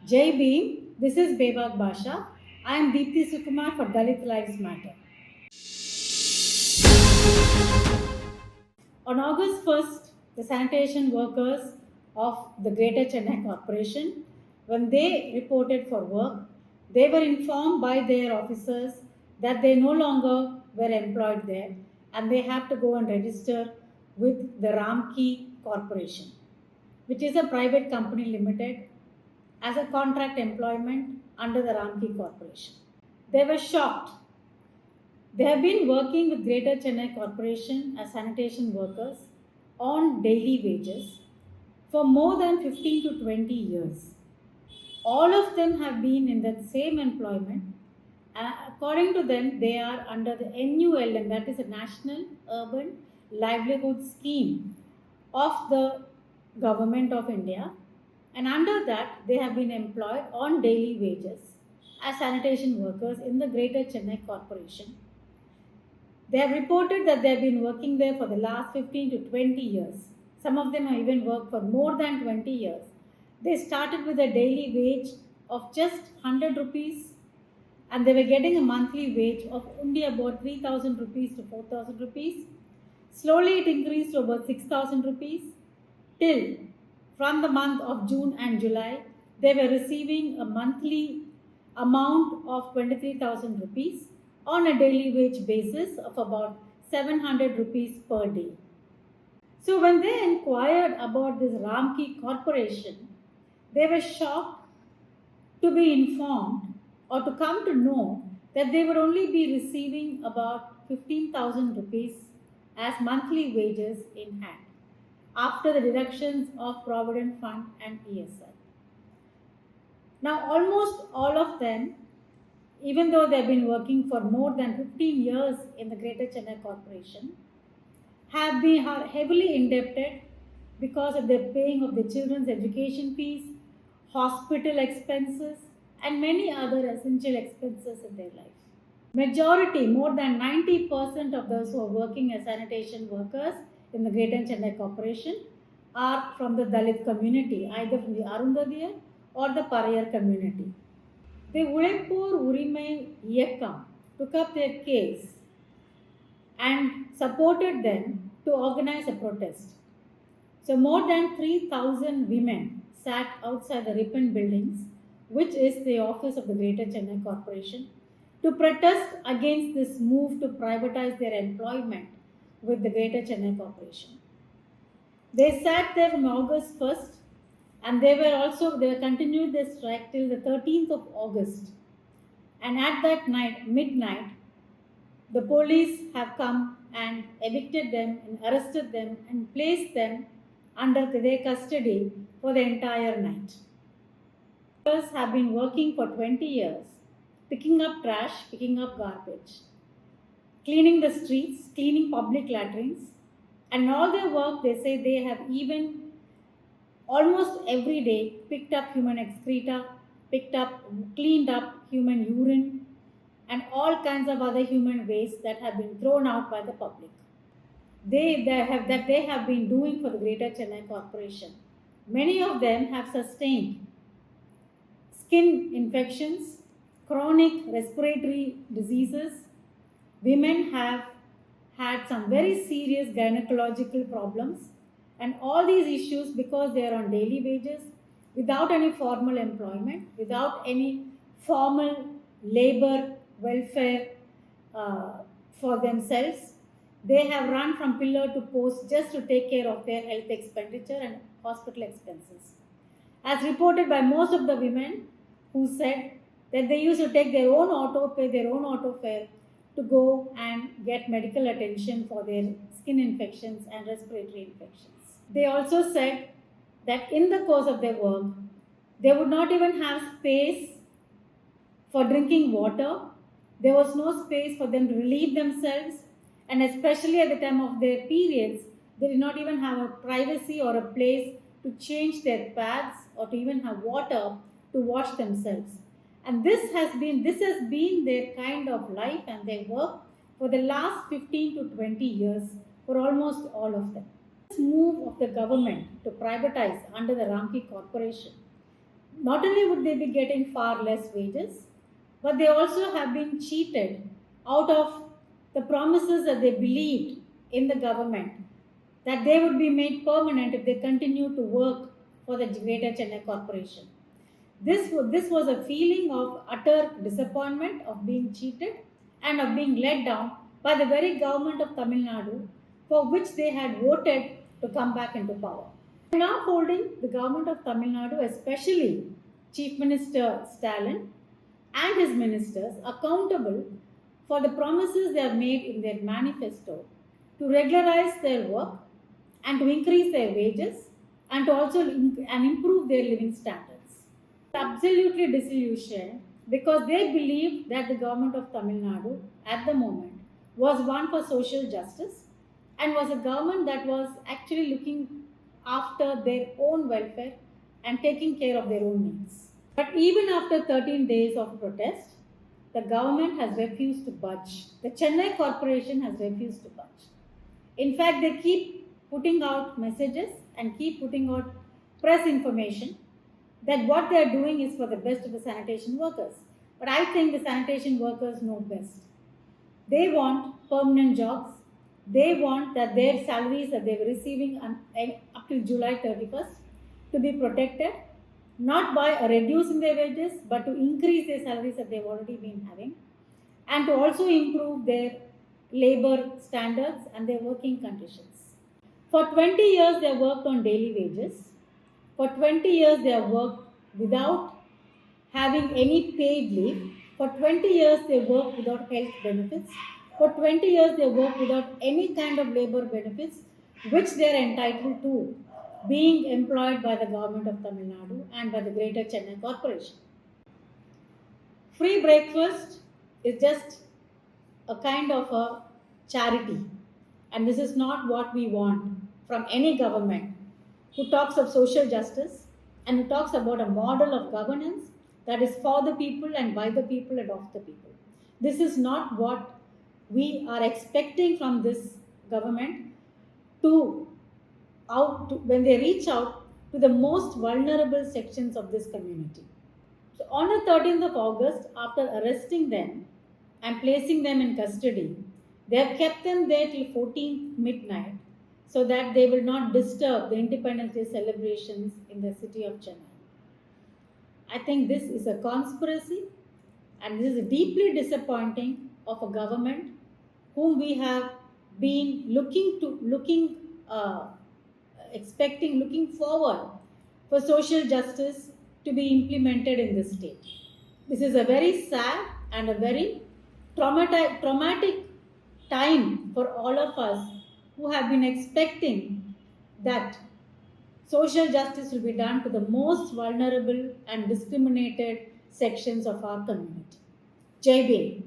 Jai Bhim, this is Bebag Bhasha. I am Deepthi Sukumar for Dalit Lives Matter. On August 1st, the sanitation workers of the Greater Chennai Corporation, when they reported for work, they were informed by their officers that they no longer were employed there and they have to go and register with the Ramki Corporation, which is a private company limited as a contract employment under the Ramki Corporation. They were shocked. They have been working with Greater Chennai Corporation as sanitation workers on daily wages for more than 15 to 20 years. All of them have been in that same employment. According to them, they are under the NULM, that is a National Urban Livelihood Scheme of the Government of India, and under that they have been employed on daily wages as sanitation workers in the Greater Chennai Corporation. They have reported that they have been working there for the last 15 to 20 years. Some of them have even worked for more than 20 years. They started with a daily wage of just 100 rupees and they were getting a monthly wage of only about 3,000 rupees to 4,000 rupees. Slowly it increased to about 6,000 rupees till from the month of June and July, they were receiving a monthly amount of 23,000 rupees on a daily wage basis of about 700 rupees per day. So when they inquired about this Ramki Corporation, they were shocked to be informed or to come to know that they would only be receiving about 15,000 rupees as monthly wages in hand after the deductions of Provident Fund and ESI. Now, almost all of them, even though they have been working for more than 15 years in the Greater Chennai Corporation, have been heavily indebted because of their paying of the children's education fees, hospital expenses, and many other essential expenses in their life. Majority, more than 90% of those who are working as sanitation workers in the Greater Chennai Corporation are from the Dalit community, either from the Arundadiyar or the Parayar community. The Udaipur Urimai Iyakkam took up their case and supported them to organize a protest. So more than 3,000 women sat outside the Ripon buildings, which is the office of the Greater Chennai Corporation, to protest against this move to privatize their employment with the Greater Chennai Corporation. They sat there from August 1st and they continued their strike till the 13th of August. And at that night, midnight, the police have come and evicted them and arrested them and placed them under their custody for the entire night. Workers have been working for 20 years, picking up trash, picking up garbage, cleaning the streets, cleaning public latrines, and all their work, they say they have even almost every day picked up human excreta, cleaned up human urine, and all kinds of other human waste that have been thrown out by the public. They have been doing for the Greater Chennai Corporation. Many of them have sustained skin infections, chronic respiratory diseases. Women have had some very serious gynecological problems, and all these issues because they are on daily wages, without any formal employment, without any formal labor welfare for themselves. They have run from pillar to post just to take care of their health expenditure and hospital expenses. As reported by most of the women who said that they used to take their own auto, pay their own auto fare to go and get medical attention for their skin infections and respiratory infections. They also said that in the course of their work, they would not even have space for drinking water. There was no space for them to relieve themselves, and especially at the time of their periods, they did not even have a privacy or a place to change their pads or to even have water to wash themselves. And this has been their kind of life and their work for the last 15 to 20 years for almost all of them. This move of the government to privatize under the Ramki Corporation not only would they be getting far less wages, but they also have been cheated out of the promises that they believed in the government that they would be made permanent if they continue to work for the Greater Chennai Corporation. This was a feeling of utter disappointment, of being cheated, and of being let down by the very government of Tamil Nadu for which they had voted to come back into power. Now holding the government of Tamil Nadu, especially Chief Minister Stalin and his ministers, accountable for the promises they have made in their manifesto to regularize their work and to increase their wages and to also improve their living standards. Absolutely disillusioned because they believed that the government of Tamil Nadu at the moment was one for social justice and was a government that was actually looking after their own welfare and taking care of their own needs. But even after 13 days of protest, the government has refused to budge. The Chennai Corporation has refused to budge. In fact, they keep putting out messages and keep putting out press information that what they are doing is for the best of the sanitation workers. But I think the sanitation workers know best. They want permanent jobs. They want that their salaries that they were receiving up till July 31st to be protected, not by reducing their wages, but to increase their salaries that they've already been having, and to also improve their labor standards and their working conditions. For 20 years, they have worked on daily wages. For 20 years, they have worked without having any paid leave. For 20 years, they worked without health benefits. For 20 years, they worked without any kind of labor benefits, which they are entitled to, being employed by the government of Tamil Nadu and by the Greater Chennai Corporation. Free breakfast is just a kind of a charity, and this is not what we want from any government who talks of social justice and who talks about a model of governance that is for the people and by the people and of the people. This is not what we are expecting from this government when they reach out to the most vulnerable sections of this community. So on the 13th of August, after arresting them and placing them in custody, they have kept them there till 14th midnight so that they will not disturb the Independence Day celebrations in the city of Chennai. I think this is a conspiracy and this is deeply disappointing of a government whom we have been looking forward for social justice to be implemented in this state. This is a very sad and a very traumatic time for all of us who have been expecting that social justice will be done to the most vulnerable and discriminated sections of our community. Jai Bhim.